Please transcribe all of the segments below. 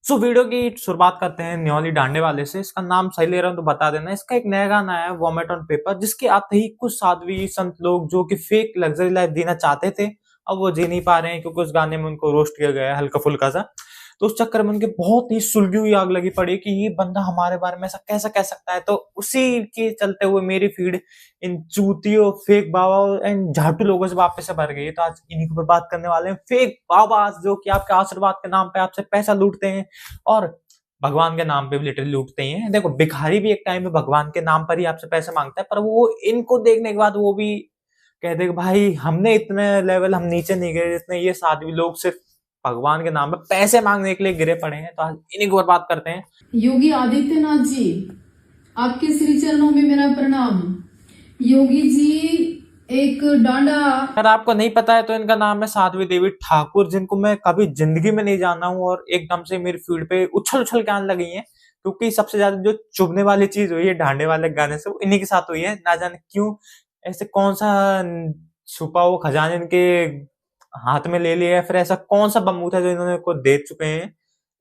Video की शुरुआत करते हैं न्योली डांडे वाले से। इसका नाम सही ले रहा हूं तो बता देना। इसका एक नया गाना है वॉमिट ऑन पेपर, जिसके आते ही कुछ साध्वी संत लोग जो कि फेक लग्जरी लाइफ जीना चाहते थे, अब वो जी नहीं पा रहे हैं क्योंकि उस गाने में उनको रोस्ट किया गया है हल्का फुल्का सा। तो उस चक्कर में उनके बहुत ही सुलगी हुई आग लगी पड़ी कि ये बंदा हमारे बारे में ऐसा कैसा कह सकता है। तो उसी के चलते हुए मेरी फीड इन चूतियों, फेक बाबा एंड झाटू लोगों से वापस से भर गई है। तो आज इन्हीं के ऊपर बात करने वाले हैं। फेक बाबा जो कि आपके आशीर्वाद के नाम पे आपसे पैसा लूटते हैं और भगवान के नाम पे भी लिटरली लूटते ही हैं। देखो, भिखारी भी एक टाइम में भगवान के नाम पर ही आपसे पैसे मांगता है, पर वो इनको देखने के बाद वो भी कहते हैं कि भाई हमने इतने लेवल हम नीचे नहीं गए जितने ये साध्वी लोग सिर्फ भगवान के नाम पे पैसे मांगने के लिए गिरे पड़े हैं। तो आज इन्हीं के ऊपर बात करते हैं। योगी आदित्यनाथ जी, आपके श्री चरणों में मेरा प्रणाम। योगी जी एक डांडा। अगर आपको नहीं पता है तो इनका नाम है साध्वी देवी ठाकुर, जिनको मैं कभी जिंदगी में नहीं जाना हूँ और एकदम से मेरी फीड पे उछल उछल के आने लगी है, क्योंकि सबसे ज्यादा जो चुभने वाली चीज हुई है डांडे वाले गाने से वो इन्हीं के साथ हुई है। ना जाने क्यों, ऐसे कौन सा छुपा वो खजाना इनके हाथ में ले लिया है, फिर ऐसा कौन सा बमूत है जो इन्होंने को दे चुके हैं,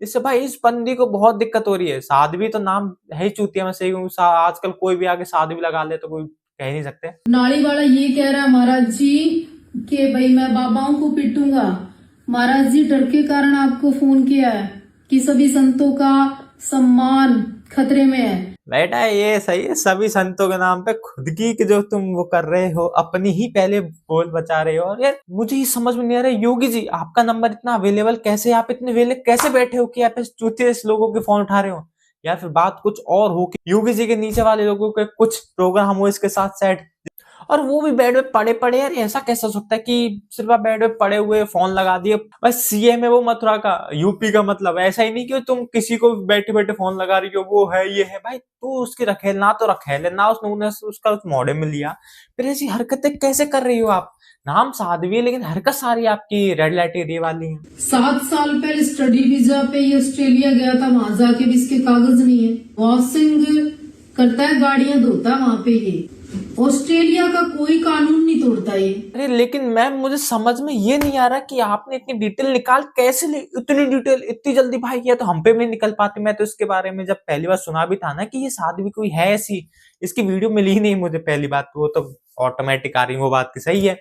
इससे भाई इस बंदी को बहुत दिक्कत हो रही है। साध्वी तो नाम है ही चूतिया में से, आजकल कोई भी आगे साध्वी लगा ले तो कोई कह ही नहीं सकते। नाली वाला ये कह रहा है महाराज जी कि भाई मैं बाबाओं को पीटूंगा। महाराज जी डर के कारण आपको फोन किया है कि सभी संतों का सम्मान खतरे में है। बेटा ये सही है, सभी संतों के नाम पे खुद की जो तुम वो कर रहे हो, अपनी ही पहले बोल बचा रहे हो। और यार मुझे ही समझ में नहीं आ रहा योगी जी, आपका नंबर इतना अवेलेबल कैसे, आप इतने वेले कैसे बैठे हो कि आप इस चूतिए लोगों के फोन उठा रहे हो, या फिर बात कुछ और हो कि योगी जी के नीचे वाले लोगों के कुछ प्रोग्राम हो इसके साथ सेट, और वो भी बेड में पड़े पड़े। यार ऐसा कैसा हो सकता है कि सिर्फ आप बेड में पड़े हुए फोन लगा दिए। बस सीएम है वो मथुरा का, यूपी का, मतलब ऐसा ही नहीं कि तुम किसी को बैठे बैठे फोन लगा रही हो वो है ये है। भाई तू उसकी रखेल ना तो रखेल ना उसने उसका उस मोड़े में लिया, फिर ऐसी हरकतें कैसे कर रही हो आप। नाम साध्वी है लेकिन हरकत सारी आपकी रेड लाइट एरिया वाली है। 7 साल पहले स्टडी वीजा पे ये ऑस्ट्रेलिया गया था, वहां जाके भी इसके कागज नहीं है। वॉशिंग करता है, गाड़ियां धोता है वहां पे। ये ऑस्ट्रेलिया का कोई कानून नहीं तोड़ता ये। अरे लेकिन मैम मुझे समझ में ये नहीं आ रहा कि आपने इतनी डिटेल निकाल कैसे ली, इतनी डिटेल इतनी जल्दी। भाई ये तो हम पे भी नहीं निकल पाती। मैं तो इसके बारे में जब पहली बार सुना भी था ना कि ये साध्वी कोई है ऐसी, इसकी वीडियो मिली ही नहीं मुझे पहली बात, वो तो ऑटोमेटिक आ रही, वो बात की सही है।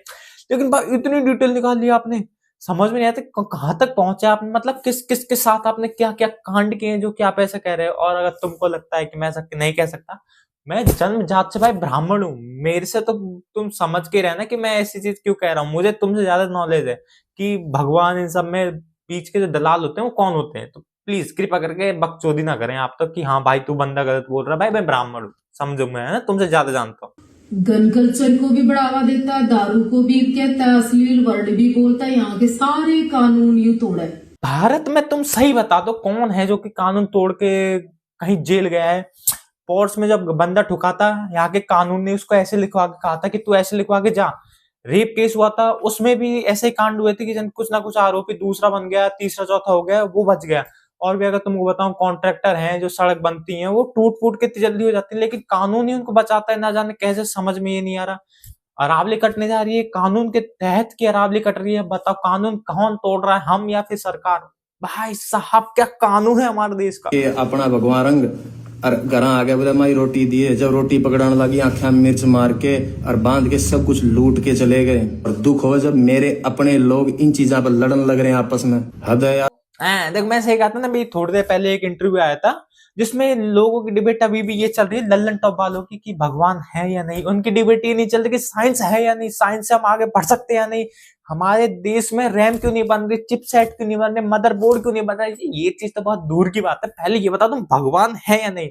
लेकिन भाई इतनी डिटेल निकाल ली आपने, समझ में नहीं आता कहाँ तक पहुंचे आपने, मतलब किस किस के साथ आपने क्या क्या कांड किए जो कि आप ऐसा कह रहे हो। और अगर तुमको लगता है कि मैं ऐसा नहीं कह सकता, मैं जन्म जात से भाई ब्राह्मण हूँ, मेरे से तो तुम समझ के रहना कि मैं ऐसी चीज क्यों कह रहा हूँ। मुझे तुमसे ज्यादा नॉलेज है कि भगवान इन सब में बीच के जो दलाल होते हैं वो कौन होते हैं। तो प्लीज कृपा करके बकचोदी ना करें आप तो कि हाँ भाई तू बंदा गलत बोल रहा है। भाई मैं ब्राह्मण हूँ, समझो, मैं ना तुमसे ज्यादा जानता हूँ। गन कल्चर को भी बढ़ावा देता है, दारू को भी कहता है, अश्लील वर्ड भी बोलता है। यहाँ के सारे कानून यूं तोड़ा है। भारत में तुम सही बता दो कौन है जो कि कानून तोड़ के कहीं जेल गया है। पोर्ट्स में जब बंदा ठुकाता, यहाँ के कानून ने उसको ऐसे लिखवा के कहा था कि तू ऐसे लिखवा के जा। रेप केस हुआ था, उसमें भी ऐसे ही कांड हुए थे कि जन कुछ ना कुछ आरोपी दूसरा बन गया, तीसरा चौथा हो गया, वो बच गया। और भी अगर तुमको बताऊं, कॉन्ट्रैक्टर हैं जो सड़क बनती हैं वो टूट फूट के इतनी जल्दी हो जाती है, लेकिन कानून ही उनको बचाता है। ना जाने कैसे, समझ में ये नहीं आ रहा। अरावली कटने जा रही है कानून के तहत की अरावली कट रही है। बताओ कानून कौन तोड़ रहा है, हम या फिर सरकार। भाई साहब क्या कानून है हमारे देश का। अपना भगवान रंग और घर आ गया, बोला मारी रोटी दिए। जब रोटी पकड़ाने लगी आंखें में मिर्च मार के और बांध के सब कुछ लूट के चले गए। और दुख हो जब मेरे अपने लोग इन चीजों पर लड़न लग रहे हैं आपस में। हद है यार। देख मैं सही कहा था ना, अभी थोड़ी देर पहले एक इंटरव्यू आया था जिसमें लोगों की डिबेट अभी भी ये चल रही है लल्लन टॉप वालों की कि भगवान है या नहीं। उनकी डिबेट ये नहीं चल रही कि साइंस है या नहीं, साइंस से हम आगे बढ़ सकते हैं या नहीं, हमारे देश में रैम क्यों नहीं बन रही, चिपसेट क्यों नहीं बन रहे, मदरबोर्ड क्यों नहीं बन रहा। ये चीज तो बहुत दूर की बात है। पहले ये बता तुम भगवान है या नहीं।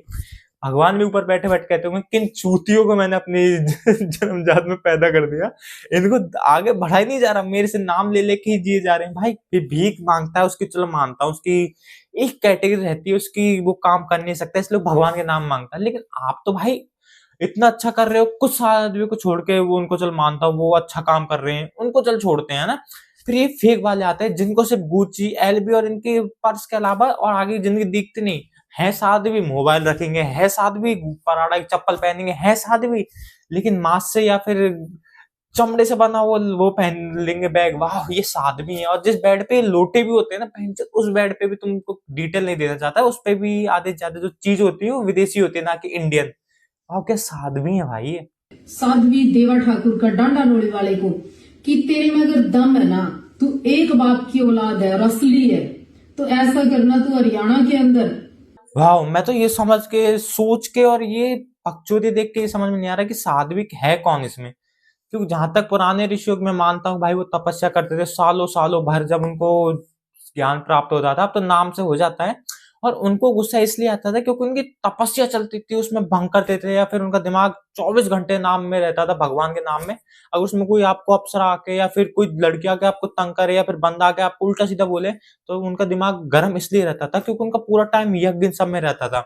भगवान भी ऊपर बैठे बैठे कहते होंगे किन चूतियों को मैंने अपनी जन्मजात में पैदा कर दिया, इनको आगे बढ़ा ही नहीं जा रहा, मेरे से नाम ले लेके ही जिए जा रहे हैं। भाई भीख मांगता है उसकी, चलो मानता हूँ, उसकी एक कैटेगरी रहती है उसकी, वो काम कर नहीं सकता इसलिए भगवान के नाम मांगता है। लेकिन आप तो भाई इतना अच्छा कर रहे हो, कुछ आदमी को छोड़ के वो उनको चल मानता हूँ वो अच्छा काम कर रहे हैं, उनको चल छोड़ते हैं ना। फिर ये फेक वाले आते हैं जिनको सिर्फ गुची, एलबी और इनके पर्स के अलावा और आगे जिंदगी दिखती नहीं है। साध्वी मोबाइल रखेंगे, है साध्वी पराड़ा की चप्पल पहनेंगे, है साध्वी, लेकिन मास्क से या फिर चमड़े से बना वो पहन लेंगे बैग, वाह ये साध्वी है। और जिस बेड पे लोटे भी होते हैं ना पहन, उस बेड पे भी तुमको डिटेल नहीं देना चाहता, उस पे भी आधे से ज्यादा जो चीज होती है वो विदेशी होती है, ना कि इंडियन। वाह क्या साध्वी है भाई ये। साध्वी देवा ठाकुर का डांडा लोड़े वाले को कि तेरे में अगर दम है ना, तू एक बाप की औलाद है और असली है, तो ऐसा करना तू हरियाणा के अंदर। वाह, मैं तो ये समझ के सोच के और ये बकचोदी देख के ये समझ में नहीं आ रहा कि साध्वी है कौन इसमें। क्योंकि जहां तक पुराने ऋषियों में मानता हूँ भाई, वो तपस्या करते थे सालों सालों भर, जब उनको ज्ञान प्राप्त होता था। अब तो नाम से हो जाता है। और उनको गुस्सा इसलिए आता था क्योंकि उनकी तपस्या चलती थी, उसमें भंग करते थे, या फिर उनका दिमाग 24 घंटे नाम में रहता था, भगवान के नाम में। अगर उसमें कोई आपको अप्सरा आके या फिर कोई लड़की आके आपको तंग करे या फिर बंदा आके आपको उल्टा सीधा बोले, तो उनका दिमाग गर्म इसलिए रहता था क्योंकि उनका पूरा टाइम यज्ञ सब में रहता था।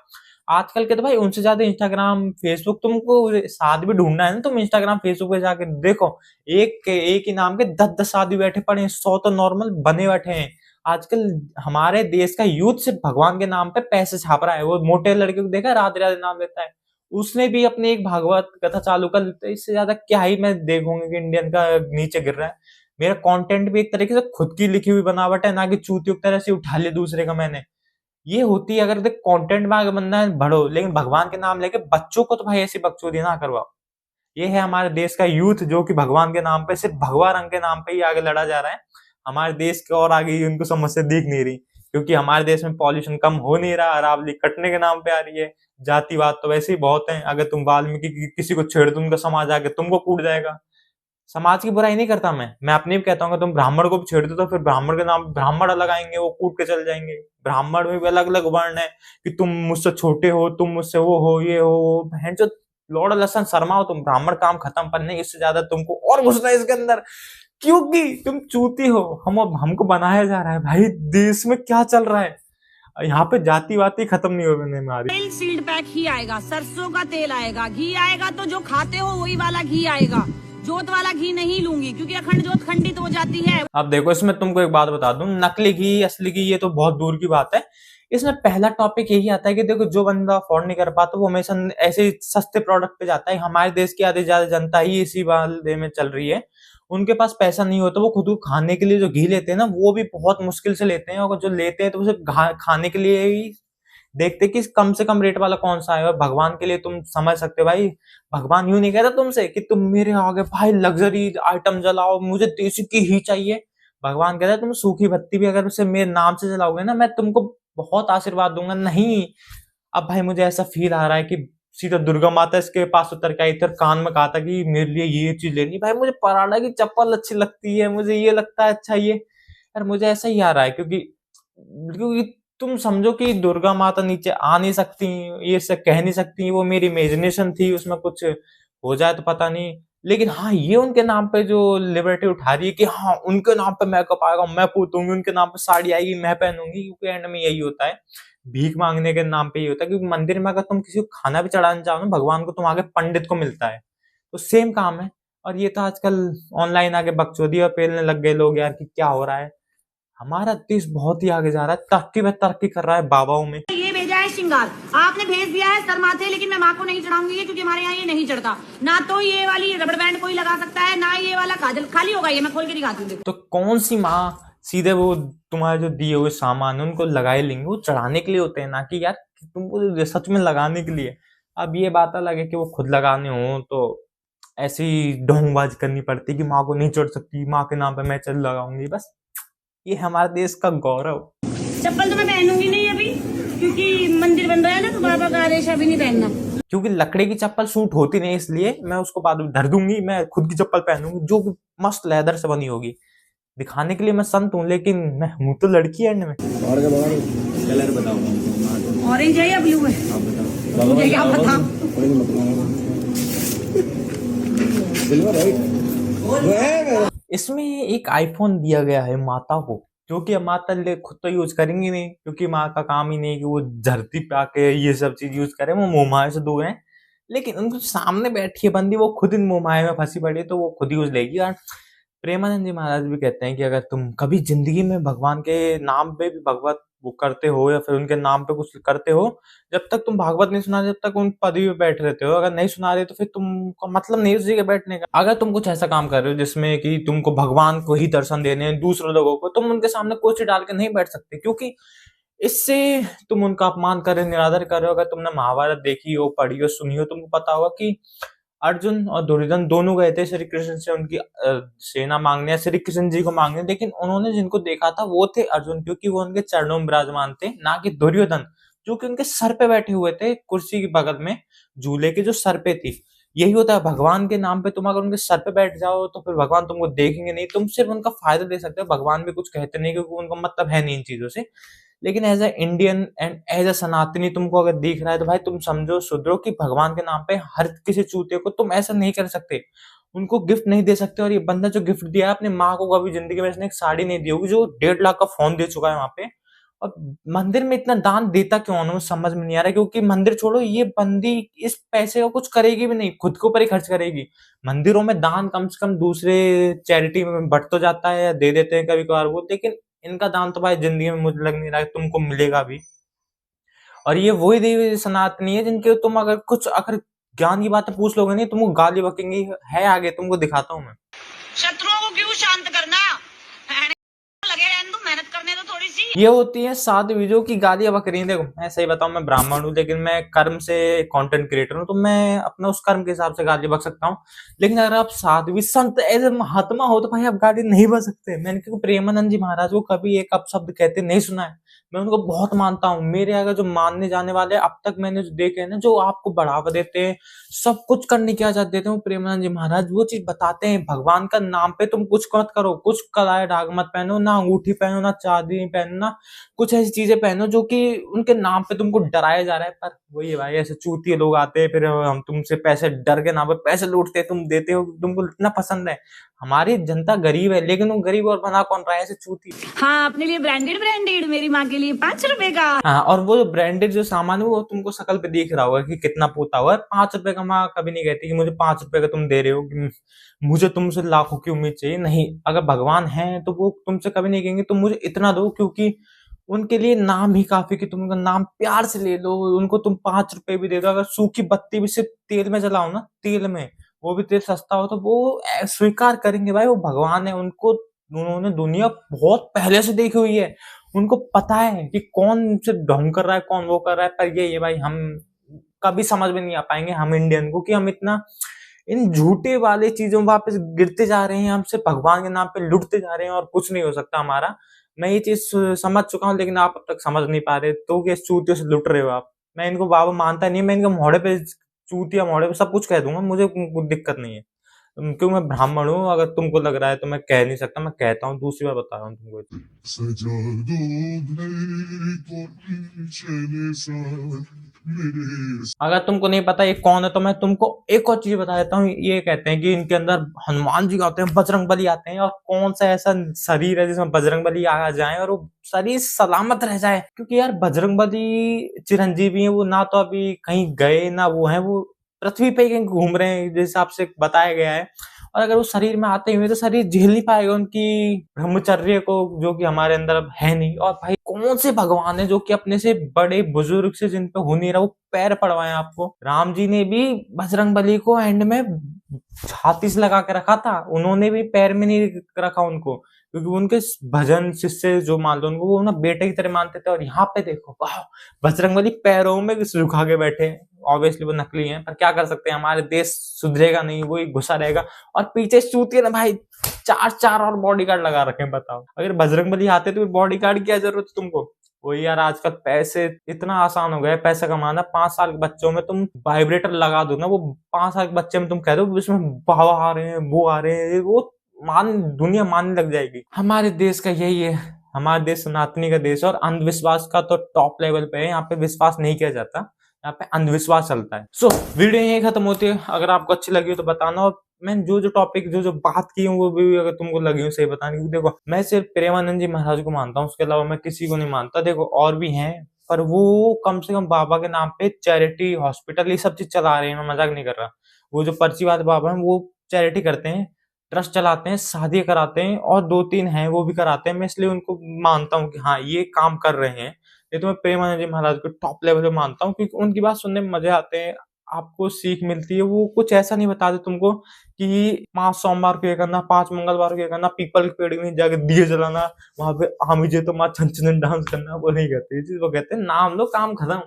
आजकल के तो भाई उनसे ज्यादा इंस्टाग्राम फेसबुक, तुमको साथ भी ढूंढना है ना, तुम इंस्टाग्राम फेसबुक पे जाके देखो, एक ही नाम के 10-10 आदमी बैठे पड़े हैं, 100 तो नॉर्मल बने बैठे हैं। आजकल हमारे देश का यूथ सिर्फ भगवान के नाम पे पैसे छाप रहा है। वो मोटे लड़के को देखा, राधे राधे नाम लेता है, उसने भी अपनी एक भागवत कथा चालू कर ली। इससे ज्यादा क्या ही मैं देखूंगा कि इंडियन का नीचे गिर रहा है। मेरा कंटेंट भी एक तरीके से खुद की लिखी हुई बनावट है, ना कि चूतियों की तरह से उठा लिया दूसरे का मैंने। ये होती है अगर देख कंटेंट में आगे बनना है बढ़ो, लेकिन भगवान के नाम लेके बच्चों को तो भाई ऐसी बकचोदी ना करवाओ। ये है हमारे देश का यूथ जो कि भगवान के नाम पे, सिर्फ भगवा रंग के नाम पे ही आगे लड़ा जा रहा है। हमारे देश के और आगे उनको समस्या दिख नहीं रही, क्योंकि हमारे देश में पॉल्यूशन कम हो नहीं रहा, अरावली कटने के नाम पे आ रही है। जातिवाद तो वैसे ही बहुत है, अगर तुम वाल्मीकि किसी को छेड़ दो उनका समाज आगे तुमको कूट जाएगा। समाज की बुराई नहीं करता मैं अपनी भी कहता हूँ कि तुम ब्राह्मण को भी छेड़ दो तो फिर ब्राह्मण के नाम ब्राह्मण अलग आएंगे, वो कूट के चल जाएंगे। ब्राह्मण में भी अलग अलग वर्ण है कि तुम मुझसे छोटे हो, तुम मुझसे वो हो, ये हो, बहन जो लौड़ा लसन शर्मा हो तुम, ब्राह्मण काम खत्म। पर नहीं, इससे ज्यादा तुमको और घुसना है इसके अंदर, क्योंकि तुम चूती हो। हमको बनाया जा रहा है भाई, देश में क्या चल रहा है यहाँ पे, जाति वाती खत्म नहीं होने हमारी। तेल सील्ड पैक ही आएगा, सरसों का तेल आएगा, घी आएगा, तो जो खाते हो वही वाला घी आएगा। जोत वाला घी नहीं लूंगी क्योंकि अखंड जोत खंडित हो जाती है। अब देखो, इसमें तुमको एक बात बता दूं, नकली घी असली घी ये तो बहुत दूर की बात है। इसमें पहला टॉपिक यही आता है कि देखो, जो बंदा अफोर्ड नहीं कर पाता वो हमेशा ऐसे सस्ते प्रोडक्ट पे जाता है। हमारे देश की आधी ज्यादा जनता ही इसी वाले में चल रही है। उनके पास पैसा नहीं होता, वो खुद को खाने के लिए जो घी लेते हैं ना, वो भी बहुत मुश्किल से लेते हैं। और जो लेते हैं तो उसे खाने के लिए ही देखते कि कम से कम रेट वाला कौन सा है। और भगवान के लिए तुम समझ सकते हो भाई, भगवान यूं नहीं कहता तुमसे कि तुम मेरे आगे भाई लग्जरी आइटम जलाओ, मुझे देसी की ही चाहिए। भगवान कहता है तुम सूखी बत्ती भी अगर उसे मेरे नाम से जलाओगे ना, मैं तुमको बहुत आशीर्वाद दूंगा। नहीं, अब भाई मुझे ऐसा फील आ रहा है कि सीधा दुर्गा माता इसके पास उतर के आई थी और कान में कहा था कि मेरे लिए ये चीज लेनी। भाई मुझे पराठा की चप्पल अच्छी लगती है, मुझे ये लगता है अच्छा ये, यार मुझे ऐसा ही आ रहा है। क्योंकि तुम समझो कि दुर्गा माता नीचे आ नहीं सकती, ये सब कह नहीं सकती, वो मेरी इमेजिनेशन थी, उसमें कुछ हो जाए तो पता नहीं। लेकिन हाँ, ये उनके नाम पे जो लिबर्टी उठा रही है कि हाँ उनके नाम पे मेकअप आएगा मैं पूछूंगी, उनके नाम पे साड़ी आएगी मैं पहनूंगी, क्योंकि एंड में यही होता है, भीख मांगने के नाम पे ही होता है। क्योंकि मंदिर में अगर तुम किसी को खाना भी चढ़ाना चाहो ना भगवान को, तुम आगे पंडित को मिलता है, तो सेम काम है। और ये तो आजकल ऑनलाइन आगे बकचोदी और पेलने लग गए लोग यार कि क्या हो रहा है। हमारा देश बहुत ही आगे जा रहा है, तरक्की में तरक्की कर रहा है बाबाओं में। ये भेजा है श्रृंगार, आपने भेज दिया है सर माथे, लेकिन मैं माँ को नहीं चढ़ाऊंगी ये, क्योंकि हमारे यहाँ ये नहीं चढ़ता। ना तो ये वाली रबड़ बैंड कोई लगा सकता है, ना ये वाला काजल। खाली होगा ये, मैं खोल के दिखाती हूँ। तो कौन सी माँ सीधे वो तुम्हारे जो दिए हुए सामान उनको लगाए लेंगे, वो चढ़ाने के लिए होते हैं, ना कि यार तुमको सच में लगाने के लिए। अब ये बात अलग है कि वो खुद लगाने हो तो ऐसी ढोंगबाजी करनी पड़ती कि माँ को नहीं चढ़ सकती, माँ के नाम पे मैं चल लगाऊंगी। बस ये हमारे देश का गौरव। चप्पल तो मैं पहनूंगी नहीं अभी, क्योंकि मंदिर बन रहा है ना, तो बाबा का आदेश अभी नहीं पहनना। क्योंकि लकड़ी की चप्पल सूट होती नहीं, इसलिए मैं उसको बाद में धर दूंगी। मैं खुद की चप्पल पहनूंगी जो कि मस्त लेदर से बनी होगी। दिखाने के लिए मैं संत हूँ, लेकिन मैं हूँ तो लड़की एंड में। और कलर बताओ, ऑरेंज है या ब्लू है? आप बताओ। मुझे क्या पता। इसमें एक आईफोन दिया गया है माता को, जो कि माता खुद तो यूज करेंगी नहीं, क्योंकि माँ का काम ही नहीं कि वो धरती पे आके ये सब चीज यूज करे, वो मोहमाया से दूर है। लेकिन उनको सामने बैठी है बंदी, वो खुद इन मोहमाया में फंसी पड़ी है, तो वो खुद यूज लेगी। और प्रेमानंद जी महाराज भी कहते हैं कि अगर तुम कभी जिंदगी में भगवान के नाम पे भी भगवत वो करते हो या फिर उनके नाम पे कुछ करते हो, जब तक तुम भागवत नहीं सुना रहे, जब तक उन पदवी पे बैठ रहते हो, अगर नहीं सुना रहे तो फिर तुमको मतलब नहीं उस जगह बैठने का। अगर तुम कुछ ऐसा काम कर रहे हो जिसमें कि तुमको भगवान को ही दर्शन देने हैं दूसरे लोगों को, तुम उनके सामने कुर्सी डाल के नहीं बैठ सकते, क्योंकि इससे तुम उनका अपमान कर रहे हो, निरादर कर रहे हो। अगर तुमने महाभारत देखी हो, पढ़ी हो, सुनी हो, तुमको पता होगा कि अर्जुन और दुर्योधन दोनों गए थे श्री कृष्ण से उनकी सेना मांगने, श्री कृष्ण जी को मांगने, लेकिन उन्होंने जिनको देखा था वो थे अर्जुन, क्योंकि वो उनके चरणों में विराजमान थे, ना कि दुर्योधन जो कि उनके सर पे बैठे हुए थे, कुर्सी के बगल में झूले के जो सर पे थी। यही होता है भगवान के नाम पे, तुम अगर उनके सर पे बैठ जाओ तो फिर भगवान तुमको देखेंगे नहीं, तुम सिर्फ उनका फायदा दे सकते हो, भगवान भी कुछ कहते नहीं, क्योंकि उनको मतलब है नहीं इन चीजों से। लेकिन as a Indian and as a Sanatani तुमको अगर दिख रहा है तो भाई तुम समझो सुधरो कि भगवान के नाम पे हर किसी चूते को तुम ऐसा नहीं कर सकते, उनको गिफ्ट नहीं दे सकते। और ये बंदा जो गिफ्ट दिया है अपनी माँ को, कभी जिंदगी में इसने एक साड़ी नहीं दी होगी, जो 1.5 लाख का फोन दे चुका है वहां पे। और मंदिर में इतना दान देता क्यों है, मुझे समझ में नहीं आ रहा, क्योंकि मंदिर छोड़ो, ये बंदी इस पैसे का कुछ करेगी भी नहीं, खुद के ऊपर ही खर्च करेगी। मंदिरों में दान कम से कम दूसरे चैरिटी में बट तो जाता है या दे देते हैं कभी कभार वो, लेकिन इनका दान तो भाई जिंदगी में मुझे लग नहीं रहा है तुमको मिलेगा भी। और ये वही देवी सनातनी है जिनके तुम अगर ज्ञान की बातें पूछ लोगे नहीं, तुमको गाली बकेंगी, है आगे तुमको दिखाता हूँ मैं। शत्रुओं को क्यों शांत करना, लगे रहने दो, मेहनत करने दो थोड़ी सी। ये होती है साधु जो की गालियां बक रही हैं। देखो मैं सही बताऊं, मैं ब्राह्मण हूँ, लेकिन मैं कर्म से कंटेंट क्रिएटर हूँ, तो मैं अपना उस कर्म के हिसाब से गाली बक सकता हूँ। लेकिन अगर आप साध्वी संत एज महात्मा हो तो भाई आप गाली नहीं बक सकते। मैंने क्योंकि प्रेमानंद जी महाराज को कभी एक अपशब्द कहते नहीं सुना है। मैं उनको बहुत मानता हूँ, मेरे अगर जो मानने जाने वाले अब तक मैंने जो देखे हैं ना, जो आपको बढ़ावा देते हैं, सब कुछ करने की आजाद देते हैं, प्रेमानंद जी महाराज वो चीज बताते हैं, भगवान का नाम पे तुम कुछ मत करो, कुछ कलाए डाग मत पहनो, ना अंगूठी पहनो, ना चांदी पहनना, कुछ ऐसी चीजें पहनो जो कि उनके नाम पे तुमको डराया जा रहा है। पर वही है भाई, ऐसे चूतिए लोग आते हैं, फिर हम तुमसे पैसे डर के नाम पे पैसे लूटते हैं, तुम देते हो, तुमको लूटना पसंद है। हमारी जनता गरीब है, लेकिन वो गरीब और बना कौन रहा है, ऐसे चूती। हाँ, अपने लिए ब्रांडेड ब्रांडेड, मेरी माँ के लिए 5 रुपए का। हाँ, और वो जो ब्रांडेड जो सामान है वो तुमको शकल पे दिख रहा होगा कि कितना पोता हुआ है। 5 रुपए का माँ कभी नहीं कहती कि मुझे 5 रुपए का तुम दे रहे हो, कि मुझे तुमसे लाखों की उम्मीद चाहिए। नहीं, अगर भगवान है तो वो तुमसे कभी नहीं कहेंगे तुम मुझे इतना दो, क्योंकि उनके लिए नाम ही काफी कि तुम उनका नाम प्यार से ले लो। उनको तुम 5 रुपए भी दे दो, अगर सूखी बत्ती भी सिर्फ तेल में जलाओ ना, तेल में, वो भी तेल सस्ता हो, तो वो स्वीकार करेंगे भाई, वो भगवान है। उन्होंने दुनिया बहुत पहले से देखी हुई है, उनको पता है कि कौन से ढोंग कर रहा है, कौन वो कर रहा है। पर ये भाई हम कभी समझ में नहीं आ पाएंगे, हम इंडियन को, कि हम इतना इन झूठे वाले चीजों में वापस गिरते जा रहे हैं, हमसे भगवान के नाम पे लुटते जा रहे हैं, और कुछ नहीं हो सकता हमारा। मैं ये चीज समझ चुका हूँ, लेकिन आप अब तक समझ नहीं पा रहे, तो कि चूतियों से लुट रहे हो आप। मैं इनको बाबा मानता नहीं, मैं इनके मोहड़े पे चूतिया मोहड़े पे सब कुछ कह दूंगा, मुझे कोई दिक्कत नहीं है, क्योंकि मैं ब्राह्मण हूँ। अगर तुमको लग रहा है तो मैं कह नहीं सकता, मैं कहता हूँ, दूसरी बार बता रहा हूँ तुमको। सजा दो मेरी कोई चले साथ मेरे। अगर तुमको नहीं पता ये कौन है तो मैं तुमको एक और चीज बता देता हूँ। ये कहते हैं कि इनके अंदर हनुमान जी आते हैं, बजरंग बली आते हैं, और कौन सा ऐसा शरीर है जिसमें बजरंग बली आ जाए और वो शरीर सलामत रह जाए। क्योंकि यार बजरंग बली चिरंजीवी है, वो ना तो अभी कहीं गए ना वो है, वो पृथ्वी पे कहीं घूम रहे हैं जिस हिसाब से बताया गया है। और अगर वो शरीर में आते हुए तो शरीर झेल नहीं पाएगा उनकी ब्रह्मचर्य को, जो कि हमारे अंदर अब है नहीं। और भाई कौन से भगवान है जो कि अपने से बड़े बुजुर्ग से जिन पे हो नहीं रहा वो पैर पड़वाए आपको। राम जी ने भी बजरंग बली को एंड में छाती से लगा के रखा था, उन्होंने भी पैर में नहीं रखा उनको, क्योंकि उनके भजन शिष्य जो मान लो उनको वो ना बेटे की तरह मानते थे। और यहाँ पे देखो वाह, बजरंग बली पैरों में झुका के बैठे। ऑब्वियसली वो नकली हैं, पर क्या कर सकते हैं, हमारे देश सुधरेगा नहीं, वो ही घुसा रहेगा। और पीछे चूतिए ना भाई 4 और बॉडीगार्ड लगा रखे हैं। बताओ अगर बजरंग बली आते तो बॉडीगार्ड की क्या जरूरत है तुमको। वही यार, आजकल पैसे इतना आसान हो गया है पैसा कमाना। 5 साल के बच्चों में तुम वाइब्रेटर लगा दो ना, वो 5 साल के बच्चे में तुम कह दो इसमें बाबा आ रहे हैं, वो आ रहे हैं, वो दुनिया मानने लग जाएगी। हमारे देश का यही है, हमारा देश सनातनी का देश है, और अंधविश्वास का तो टॉप लेवल पे है। यहाँ पे विश्वास नहीं किया जाता, यहाँ पे अंधविश्वास चलता है। सो वीडियो यही खत्म होती है। अगर आपको अच्छी लगी हो तो बताना, और मैं जो टॉपिक जो बात की हूँ वो भी अगर तुमको लगी हो सही बताने, क्योंकि देखो मैं सिर्फ प्रेमानंद जी महाराज को मानता हूँ, उसके अलावा मैं किसी को नहीं मानता। देखो और भी हैं, पर वो कम से कम बाबा के नाम पे चैरिटी, हॉस्पिटल, ये सब चीज चला रहे हैं। मैं मजाक नहीं कर रहा। वो जो पर्ची वाले बाबा हैं वो चैरिटी करते हैं, ट्रस्ट चलाते हैं, शादी कराते हैं और 2-3 हैं वो भी कराते हैं। मैं इसलिए उनको मानता हूँ कि हाँ, ये काम कर रहे हैं। ये तो मैं प्रेमानंद जी महाराज को टॉप लेवल पे मानता हूँ, क्योंकि उनकी बात सुनने में मजे आते हैं, आपको सीख मिलती है। वो कुछ ऐसा नहीं बताते तुमको कि 5 सोमवार को ये करना, 5 मंगलवार को ये करना, पीपल के पेड़ में जाके दिए जलाना, वहां पे हामी जे तो माँ छन डांस करना, वो नहीं कहते। ये चीज वो कहते हैं नाम लो, काम खत्म।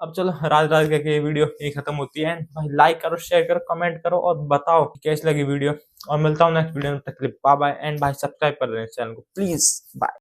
अब चलो राज राज करके ये वीडियो यही खत्म होती है। भाई लाइक करो, शेयर करो, कमेंट करो और बताओ कि कैसी लगी वीडियो। और मिलता हूँ नेक्स्ट वीडियो में, तक के लिए बाय बाय। एंड भाई सब्सक्राइब कर देना चैनल को प्लीज। बाय।